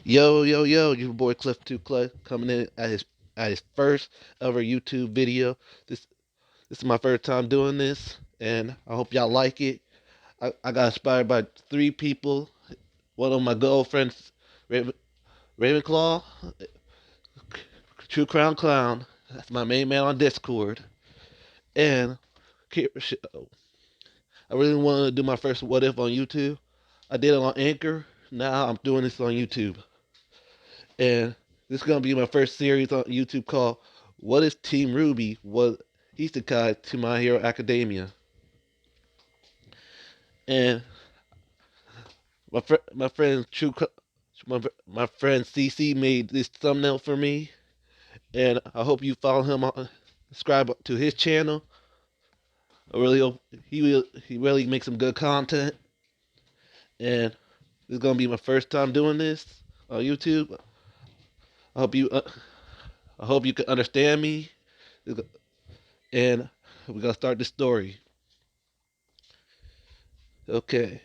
Yo, yo, yo, your boy Cliff 2 Club coming in at his first ever YouTube video. This this is my first time doing this, and I hope y'all like it. I got inspired by three people. One of my girlfriends, Raven, Ravenclaw, True Crown Clown. That's my main man on Discord. And I really wanted to do my first What If on YouTube. I did it on Anchor. Now I'm doing this on YouTube. And this is gonna be my first series on YouTube called "What if Team Rwby was Isekai to My Hero Academia?" And my friend my friend CC made this thumbnail for me, and I hope you follow him on subscribe to his channel. I really hope he really makes some good content, and this is gonna be my first time doing this on YouTube. I hope you uh, I hope you can understand me, and we're gonna start the story. Okay.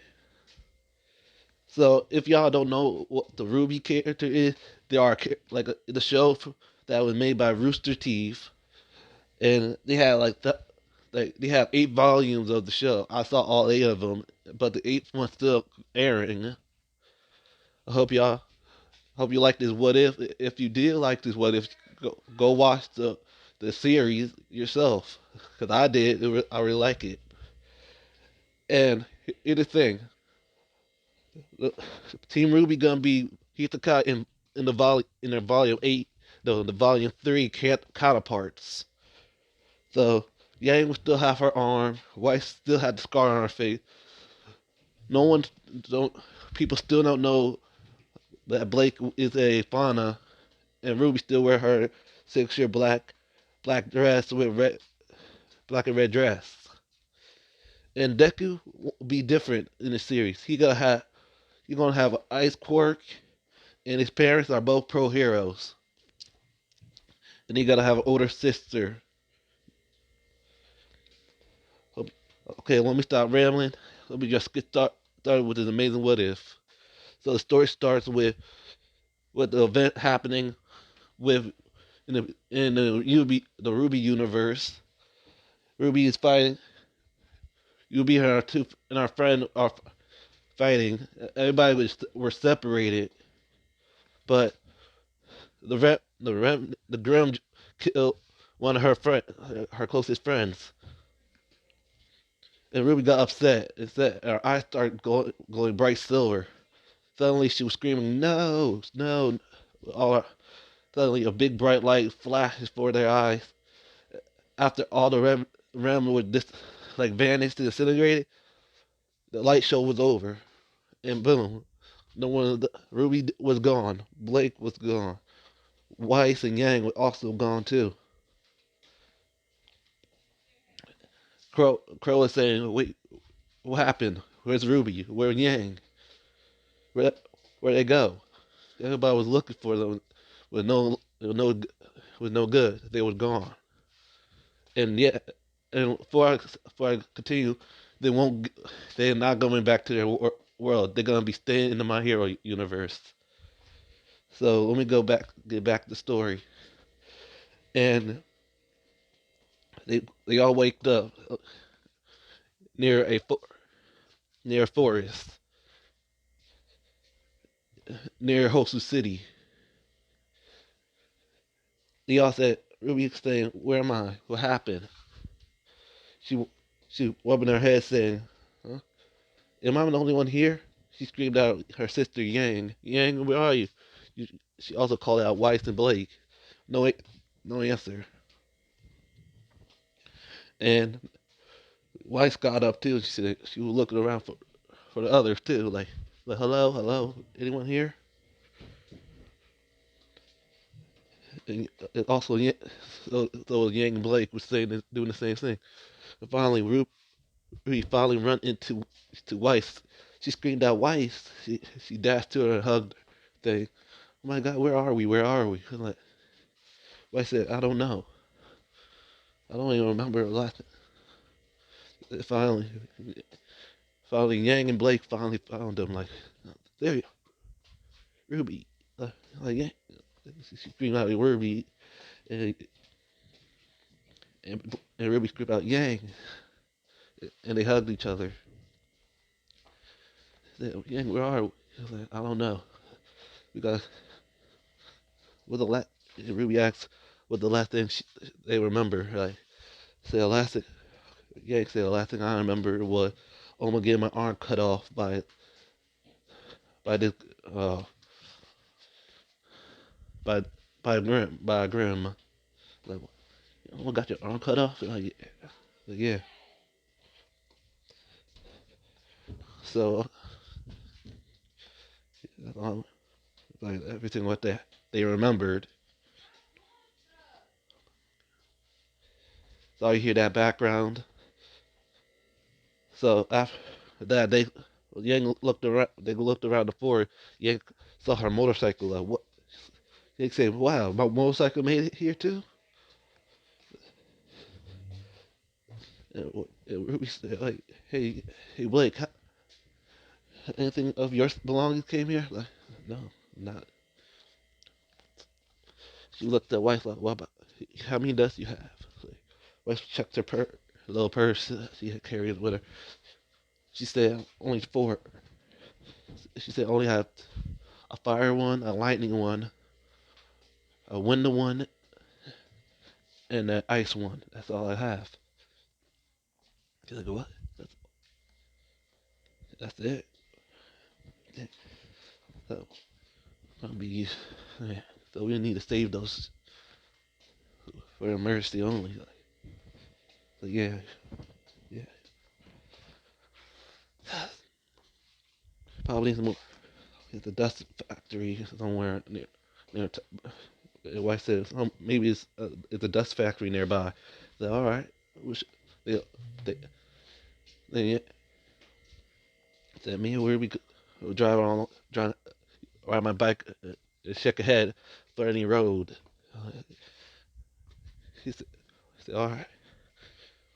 So if y'all don't know what the Ruby character is, they are the show that was made by Rooster Teeth, and they had they have 8 volumes of the show. I saw all 8 of them, but the eighth one's still airing. I hope you like this. What if? If you did like this, what if? Go watch the series yourself, cause I did. I really like it. And here's the thing: Team Rwby gonna be Hitaka in their volume 8, the volume 3 counterparts. So Yang will still have her arm. White still had the scar on her face. No one don't People still don't know that Blake is a fauna, and Ruby still wear her signature black dress with red black and red dress. And Deku will be different in the series. He's gonna have an ice quirk, and his parents are both pro heroes. And he gotta have an older sister. Okay, let me stop rambling. Let me just started with this amazing what if. So the story starts with the event happening with in the Ruby universe. Ruby is fighting. Ruby and our friend are fighting. Everybody were separated, but the Grim killed one of her closest friends. And Ruby got upset. Instead, her eyes started glowing bright silver. Suddenly, she was screaming, "No, no!" All Suddenly, a big bright light flashes before their eyes. After all the rem would vanished and disintegrated, the light show was over, and boom, no one. Ruby was gone. Blake was gone. Weiss and Yang were also gone too. Crow was saying, "Wait, what happened? Where's Ruby? Where's Yang? Where where'd they go?" Everybody was looking for them with no good. They were gone. And yet, and before I continue, they won't. They're not going back to their world. They're gonna be staying in the My Hero universe. So let me get back to the story. And they all waked up near near a forest near Hosu City. They all said, "Ruby, saying, where am I? What happened?" She she rubbing her head, saying, "Huh? Am I the only one here?" She screamed out her sister Yang. "Yang, where are you?" You she also called out Weiss and Blake. No, no answer. And Weiss got up too. She said she was looking around for the others too, like hello, hello, anyone here? And also, so Yang and Blake was doing the same thing. And finally, Ruby finally run to Weiss. She screamed out Weiss. She dashed to her and hugged her, saying, "Oh my God, where are we? Where are we?" And Weiss said, "I don't know. I don't even remember last." Finally, finally, Yang and Blake finally found him. Like, there, Ruby. uh, like yeah, she screamed out Rwby, and and Rwby screamed out Yang, and they hugged each other. They said, Yang, where are we? I was like, I don't know. We got what the last. Rwby asked what the last thing they remember. Like, say the last thing. Yang said the last thing I remember was almost getting my arm cut off by this uh by by a grandma. Like, you almost got your arm cut off. Like, yeah. Like, yeah. So um, like everything what they remembered. So you hear that background. So after that, they Yang looked around. They looked around the floor. Yang saw her motorcycle. Like what? Yang said, "Wow, my motorcycle made it here too." And we said, like, "Hey, hey, Blake, anything of your belongings came here?" Like, no, not. She looked at wife like, "What about? How many dust you have?" Like, wife checked her little purse she had carried with her. She said, "Only four." She said, "Only have a fire one, a lightning one, a window one, and an ice one. That's all I have." She's like, "What? That's, that's it." Yeah. So, I'll be, yeah. So we need to save those for emergency only. Like, so yeah, yeah. Probably some it's a dust factory somewhere near. The wife says, oh, maybe it's a dust factory nearby. So all right, we should, they, they, they said me and where we could drive ride my bike, check ahead for any road. Uh, he said, all right.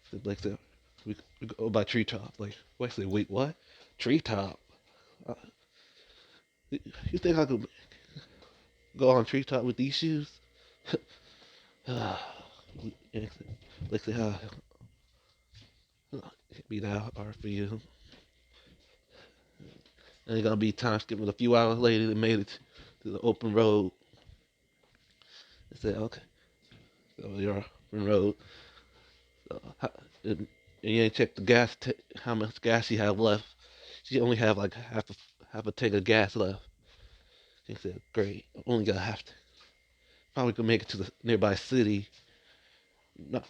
So Blake said, we go by treetop. Like, wife said, wait, what? Treetop? Uh, you think I could go on treetop with these shoes? Blake said, it'd be that hard for you. And it's gonna be time skipping a few hours later. They made it to the open road. They said, okay, so you're open road. So, and you ain't checked the how much gas she have left. She only have like half a tank of gas left. She said, great, only got half. Probably could make it to the nearby city. No,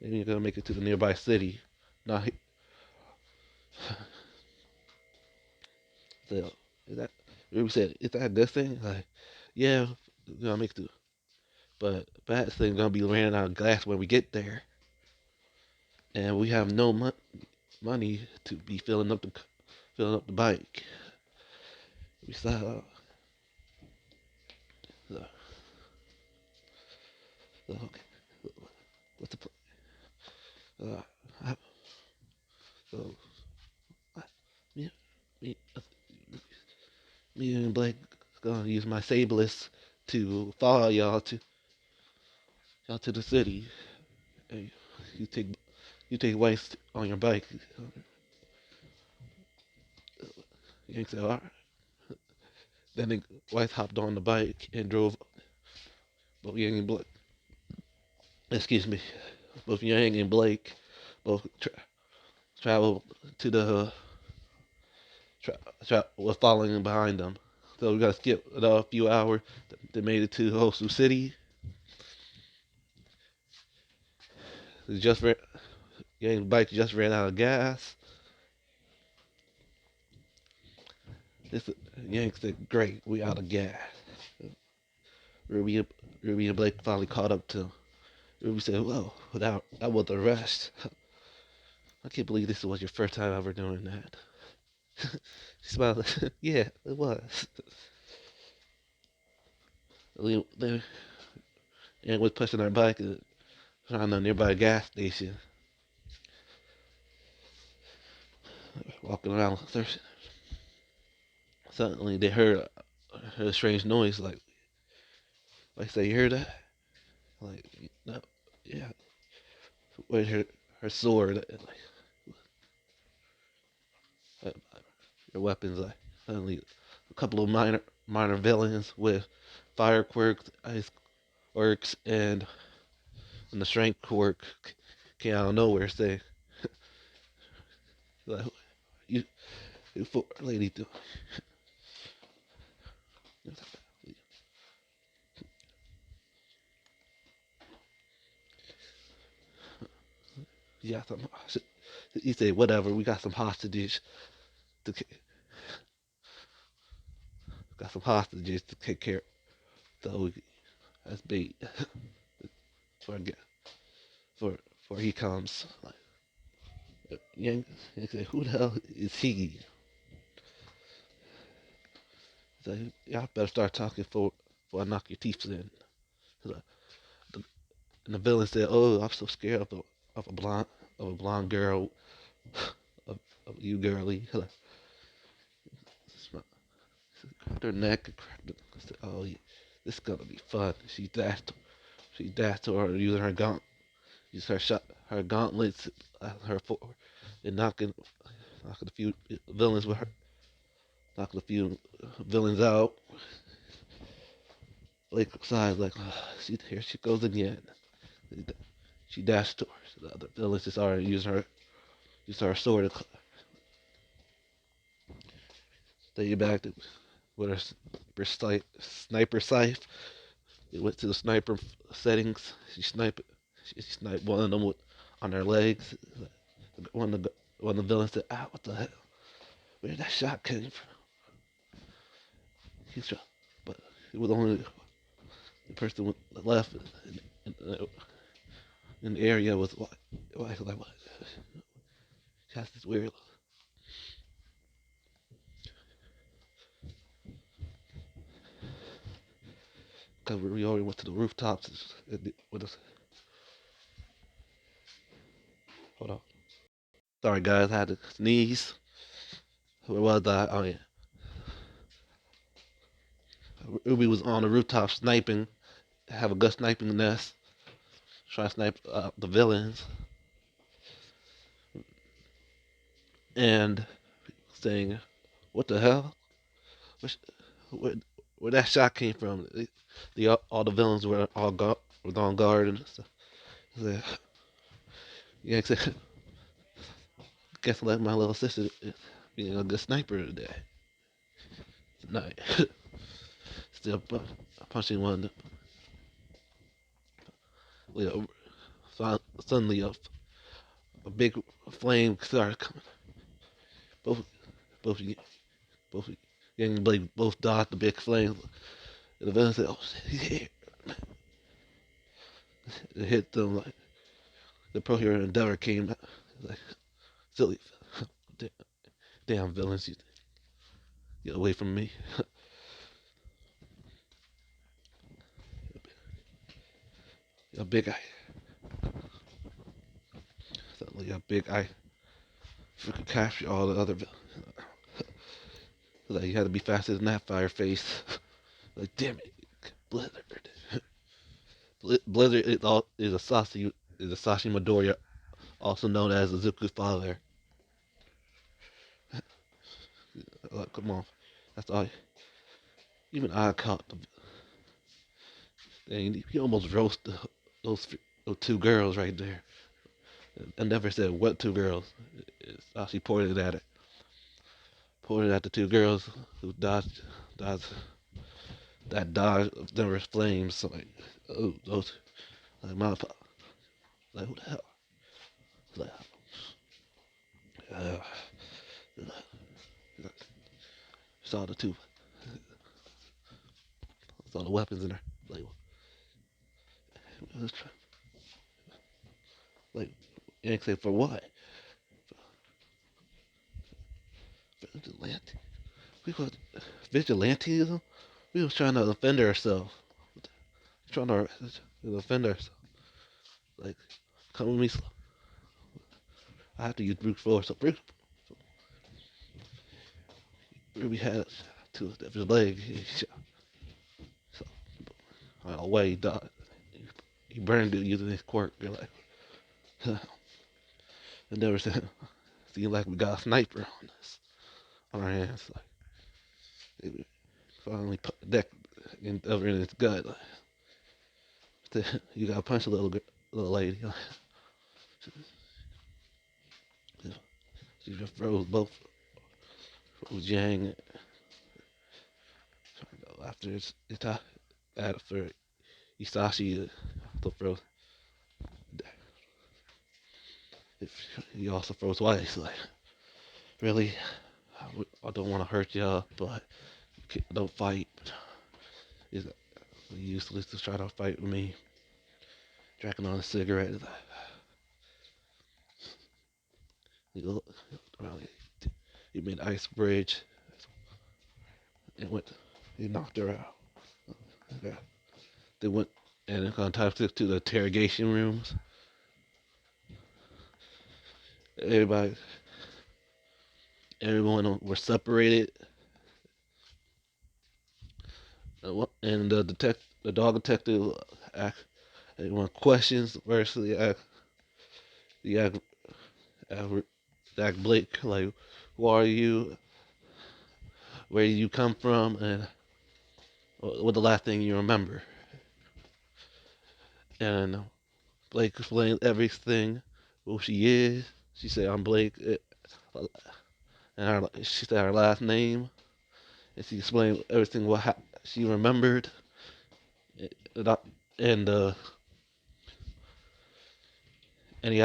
maybe you're gonna make it to the nearby city. No, so, is that? Ruby said, is that a good thing? Like, yeah, we're gonna make it to. But bad thing gonna be running out of gas when we get there, and we have no money to be filling up the bike. We saw. So, okay, what's the I, so me, me, me and Blake gonna use my Sabless to follow y'all to the city. And you take you take Weiss on your bike. Yank said, all right. Then Weiss hopped on the bike and drove both Yang and Blake. Excuse me, both Yang and Blake both traveled to the was following behind them. So we got to skip a few hours. They made it to Hosu City. They just ran, Yang bike just ran out of gas. This Yang said, "Great, we out of gas." Ruby, Ruby and Blake finally caught up to. Ruby said, "Whoa, that was a rush. I can't believe this was your first time ever doing that." She smiled. Yeah, it was. They and was pushing our bike around a nearby gas station, walking around searching. Suddenly they heard a strange noise, like say, you hear that? Like, no, yeah. With her sword, uh, her weapons, like suddenly a couple of minor villains with fire quirks, ice quirks, and the strength quirk came out of nowhere, say, like, you, you lady, do. Yeah, some. He said, whatever. We got some hostages to to take care of. So that's bait for for for he comes. Like, Yang, he said, who the hell is he? So y'all better start talking before I knock your teeth in. Like, and the villain said, "Oh, I'm so scared of a blonde girl, of, of you girly." Like, cracked her neck and cracked it. I said, "Oh, yeah, this is gonna be fun." She dashed to her using use her gauntlets, her forward, and knocking a few villains with her, knocking a few villains out. Like side, like here she goes again. She dashed towards the other villains. Just already used her sword to stay back with her sniper sight. It went to the sniper settings. She sniped one of them on their legs. One of the villains said, "Ah, what the hell? Where did that shot came from?" He's trying, but it was only the person left in the area was like what? That's this weird. Cause we already went to the rooftops with us. Hold on. Sorry guys, I had to sneeze. Where was I? Oh yeah. Ruby was on the rooftop sniping, have a good sniping nest, try to snipe the villains, and saying, "What the hell? Where, where that shot came from?" All the villains were were on guard and stuff. Like, yeah, guess like my little sister being a good sniper today. Tonight, still punching one. You know, suddenly a big flame started coming. Both both both young Blake both dodged the big flame. And the villain said, "Oh shit, he's here!" It hit them like the pro hero Endeavor came out. Like silly, damn villains, you get away from me. A big eye, suddenly a big eye. Freaking capture all the other villains. Like you had to be faster than that fire face. Like damn it, Blizzard. Blizzard is a Sashi Midoriya, also known as Izuku's father. Like, come on, that's all. Even I caught the. Dang, he almost roasted those two girls right there. I never said what two girls. It's actually pointed at the two girls who dodged dodged Denver's flames. So like, oh, those like my like who the hell? Like, uh, saw the two, saw the weapons in there. Like, like, yank say for what? Vigilante. We was vigilantism. We was trying to defend ourselves. Trying to defend ourselves. Like, come with me. I have to use brute force. So brute we had. to his leg. So, away, he died. He burned it using his quirk. You're like, I never seen like we got a sniper on our hands. Like, it finally put the deck over in his gut. Like, you gotta punch a little lady. She just froze both. Froze Yang after after Isashi also froze. He also froze twice. Like, really, I don't want to hurt y'all, but don't fight. He's useless to try to fight with me. Dragging on a cigarette. He, he made an ice bridge and went. He knocked her out. Yeah. They went and contacted to the interrogation rooms. Everybody, everyone were separated, and the dog detective asked everyone questions. First, he asked Blake like, "Who are you? Where did you come from? And what the last thing you remember?" And Blake explained everything, who she is. She said, "I'm Blake," and she said her last name, and she explained everything what she remembered, and and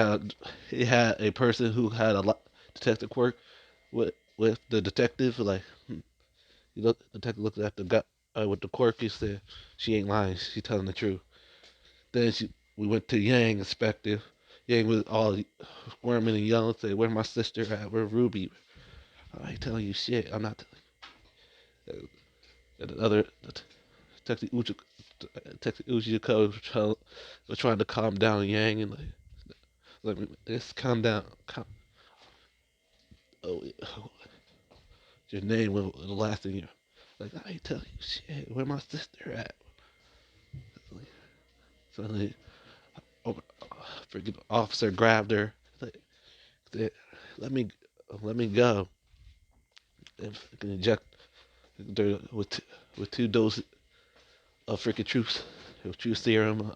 he had a person who had a lot detective work with the detective. Like, the detective looked at the guy with the quirk. He said, "She ain't lying. She telling the truth." Then we went to Yang inspector. Yang was all squirming and yelling, say, "Where's my sister at? Where's Ruby?" I ain't telling you shit. I'm not telling you. And the other Detective Uchiko was trying to calm down Yang and like let's calm down. Oh, your name was the last thing you. Like, I ain't telling you shit. Where my sister at? Suddenly, oh, freaking officer grabbed her. Like, said, let me go. And can inject her with 2 doses of freaking truth serum.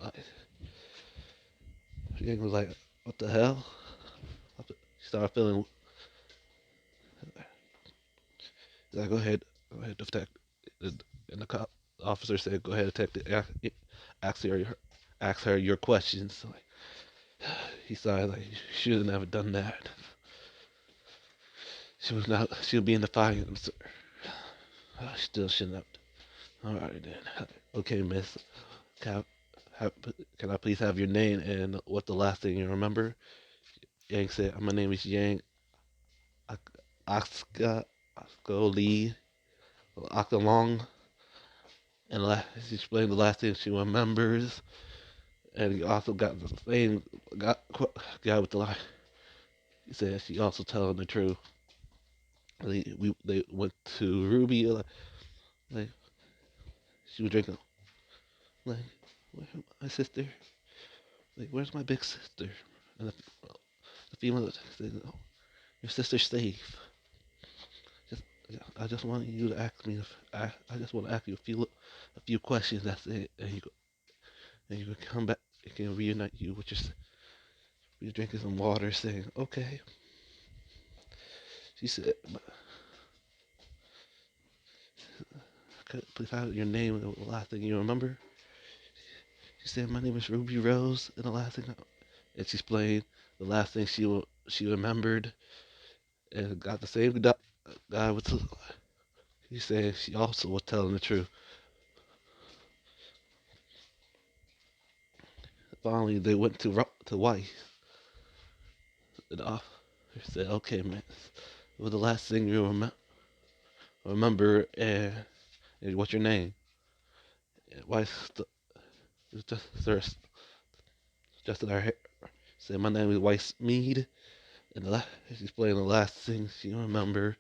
She was like, what the hell? She started feeling. Like, go ahead, detect. And the cop officer said, go ahead, detective. Ask her, ask her your questions. Like, he sighed, like, she should have never done that. She was not. She'll be in the fire, sir. Still shouldn't have. All right then. Okay, miss. Can have, can I please have your name and what the last thing you remember? Yang said, my name is Yang Asuka Lee Long. And she explained the last thing she remembers. And he also got the same guy with the lie. He said she also telling the truth. They went to Ruby, like she was drinking, like, where's my sister? Like, where's my big sister? And the female said, oh, your sister's safe. Just, I just want you to ask me if I just want to ask you a few questions. That's it, and you can come back. It can reunite you with you're drinking some water. Saying, okay. She said, please have your name and the last thing you remember. She said, my name is Ruby Rose, and the last thing, and she explained the last thing she remembered, and got the same guy with. He said she also was telling the truth. Finally, they went to wife. And the officer said, okay, man, what was the last thing you remember, and what's your name? And wife just her hair. Said, my name is Weiss Mead. And she explained the last thing she remembered.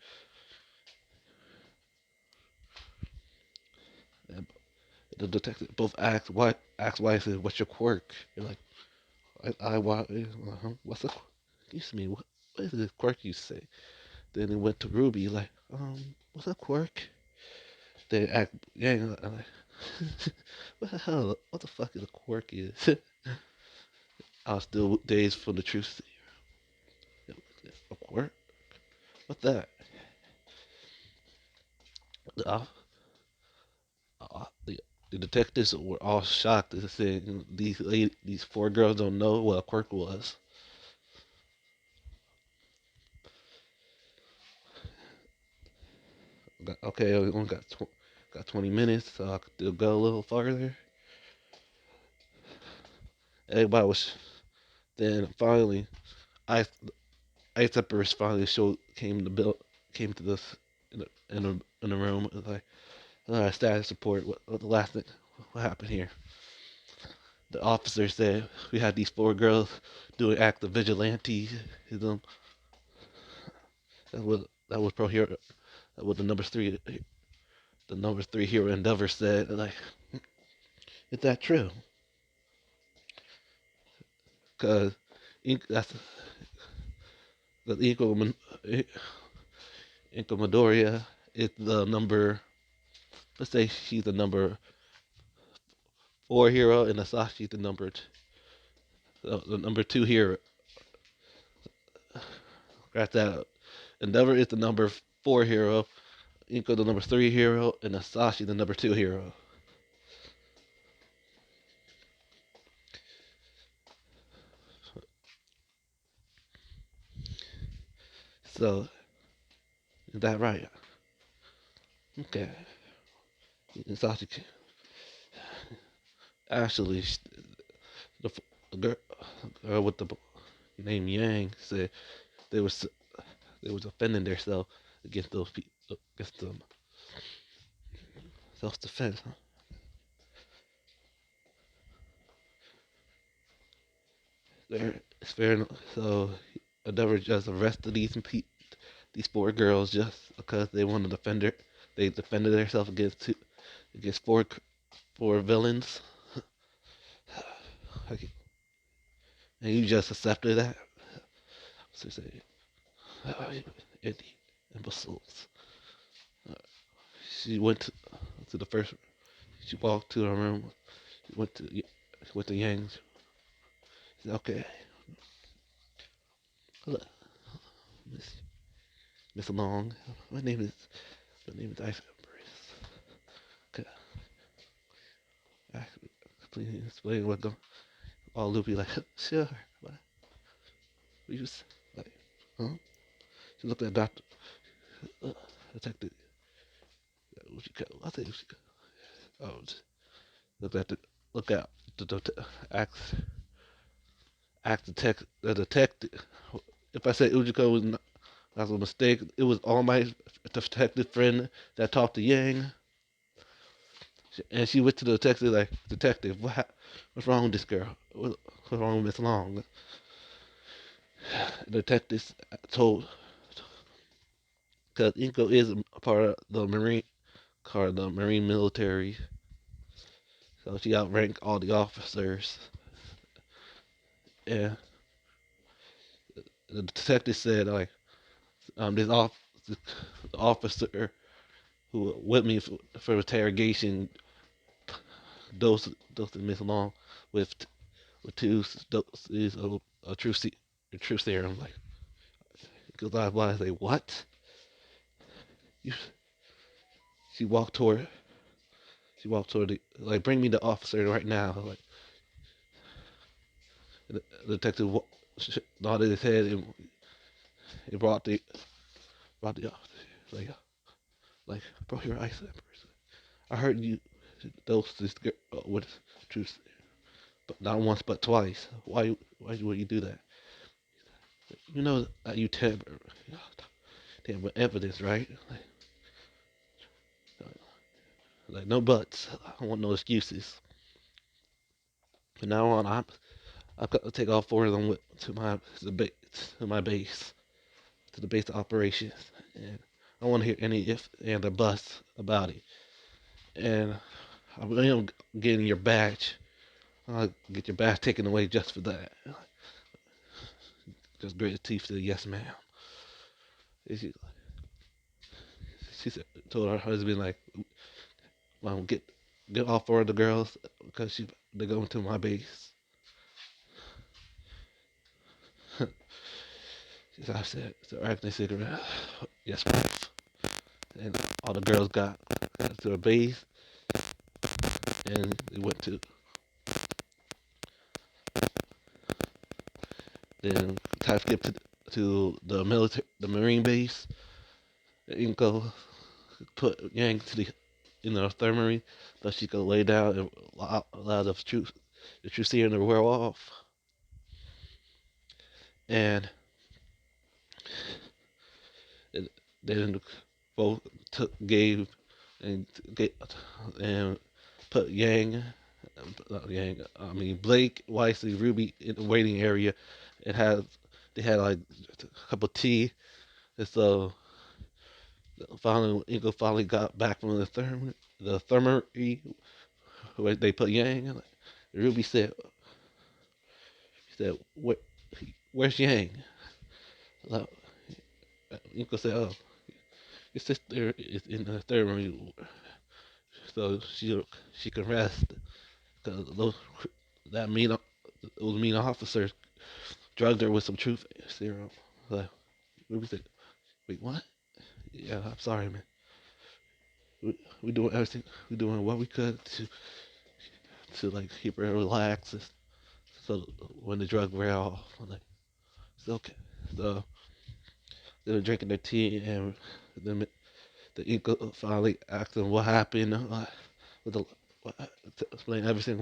the detective both ask why I said, "What's your quirk?" You're like, why? What's the? Excuse me. What is this quirk you say? Then it went to Ruby like, what's a quirk? Then act Yang like, what the hell? What the fuck is a quirk is? I was still days from the truth. A quirk? What that? Uh, the detectives were all shocked and said these four girls don't know what a quirk was. Okay, we only got 20 minutes, so I could still go a little farther. Everybody was. Then finally, I Ice Peppers finally came to this in the room. It was like, status report. What the last thing? What happened here? The officer said we had these four girls doing act of vigilantism. That was pro hero. That was the number three hero endeavor said. Like, is that true? Cause that's the Inca Midoriya is the number. Let's say she's the number four hero, and Asashi's the number two hero. Scratch that up. Endeavor is the number four hero, Inko the number three hero, and Asashi the number two hero. So is that right? Okay. Asashi actually the, the girl with the name Yang said they was they was offending themselves against those people against them self defense. Huh? It's fair enough. So Endeavor just arrested these four girls just because they wanted to defend her. They defended themselves against four villains. Okay. And you just accepted that. So say, Eddie, imbeciles. Uh, she went to the first. She walked to her room. She went to Yang's. She said, "Okay, hello, Miss Miss Long. My name is Ice Empress. Okay, please explain what's going." All loopy like, sure. What? We just like, huh? She looked at Doctor uh, Detective. I think she. Oh, look at the look out. Ask the detective. If I said Ujiko was not, that was a mistake. It was all my detective friend that talked to Yang, and she went to the detective like, detective, what's wrong with this girl? What's wrong with Miss Long? The detective told, because Inko is a part of the Marine military, so she outranked all the officers. And the detective said like, this the officer who were with me for interrogation dosed Miss Long with two doses of a truth serum. Like, because I was like, what? You, she walked toward the like, bring me the officer right now. Like, the detective nodded his head and he brought the officer. Like, bro, you're ice empress. I heard you dose this girl with truth, but not once but twice. Why would you do that? You know that you tamper evidence, right? Like, no buts. I don't want no excuses. From now on, I've got to take all four of them to my base, to the base of operations, and I don't want to hear any if and or buts about it. And I'm getting your badge. I'll get your badge taken away just for that. Just grit her teeth, said, yes, ma'am. And she said, told her husband, like, well, get all four of the girls because they're going to my base. She said, I said, so acting a cigarette. Yes, ma'am. And all the girls got to their base and they went to then time skip to the the marine base. Inko put Yang to the infirmary so she could lay down and allow the true seer to wear off. And then both gave and gave, and put I mean Blake, Wisely, Ruby in the waiting area. It had they had like a cup of tea, and so finally Ingo finally got back from the thermary where they put Yang. And Ruby said, where's Yang? Like, Ingo said, oh, your sister is in the thermary, so she can rest because that those mean officers drugged her with some truth serum. Like, Ruby said, wait, what? Yeah, I'm sorry, man. We doing everything. We doing what we could to like keep her relaxed, so when the drug wear off, I'm like, it's okay. So they were drinking their tea, and then the Inca finally asked them what happened, with the, what, to explain everything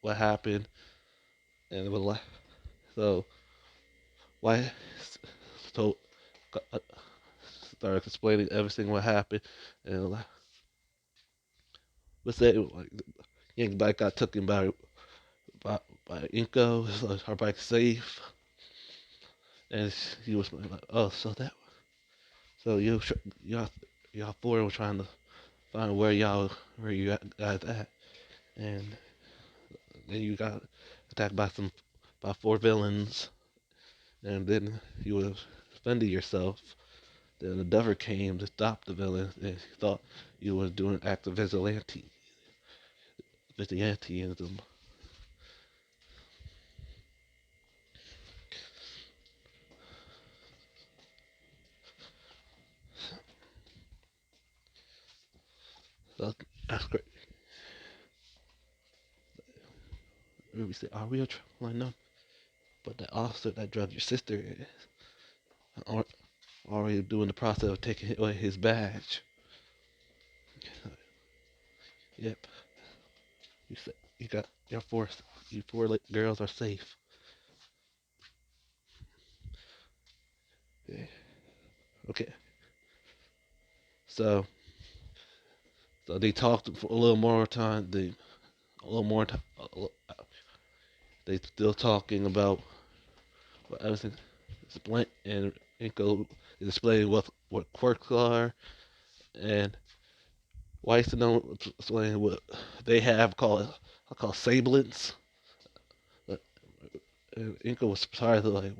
what happened, and it was like, so why so uh, started explaining everything what happened, and like, let's say like Young bike got taken by by Inco, so her bike's safe, and he was like, oh, so y'all four were trying to find where you guys at, and then you got attacked by four villains, and then you were defending yourself. Then the Dover came to stop the villains, and he thought you were doing an act of vigilantism. So that's great. Ruby said, "Are we a trouble?" Like, no, but the officer that drugged your sister is already doing the process of taking away his badge. Yep, you said you got you four girls are safe. Yeah. Okay, so they talked for a little more time. A little more time. They still talking about what everything explain and Inco is explaining what quirks are, and Weiss don't explain what they have called I call sablins. But Inco was surprised like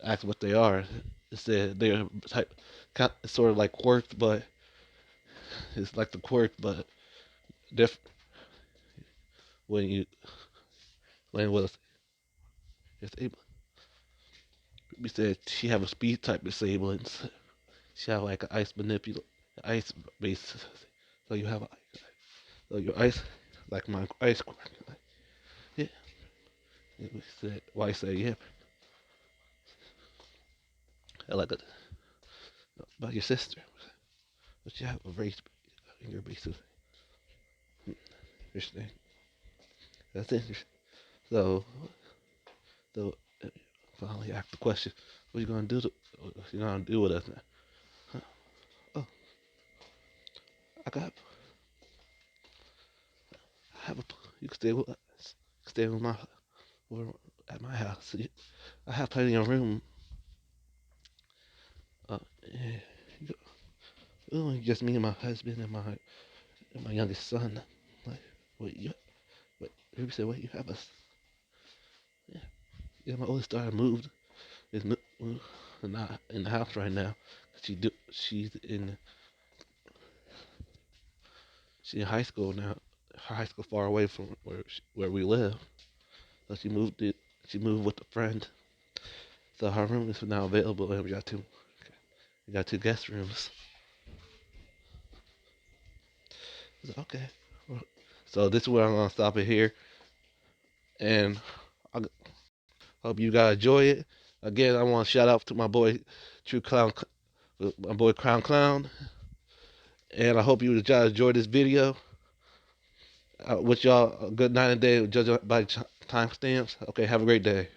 ask what they are. It said they're type sort of like quirks, but it's like the quirk, but different when you explain what it's able. We said she have a speed type disabling. She have like an ice base. So you have so your ice like my ice quirk. Yeah. And we said why say yeah. I like it about your sister. But you have a race in your base. Interesting. That's interesting. So the finally asked the question, what you gonna do what you gonna do with us now? Huh? Oh, I got I have a you can stay with us. You can stay with my at my house. I have plenty of room. Yeah, just me and my husband and my youngest son. Wait, wait. Ruby said, "Wait, you have us." Yeah, yeah. My oldest daughter moved. Not in the house right now. She's in high school now. Her high school far away from where we live. So she moved with a friend. So her room is now available, and we got two guest rooms. Okay. So this is where I'm gonna stop it here, and I hope you guys enjoy it. Again, I want to shout out to my boy True Clown, my boy Crown Clown, and I hope you guys enjoyed this video. Wish y'all a good night and day, judging by timestamps. Okay, have a great day.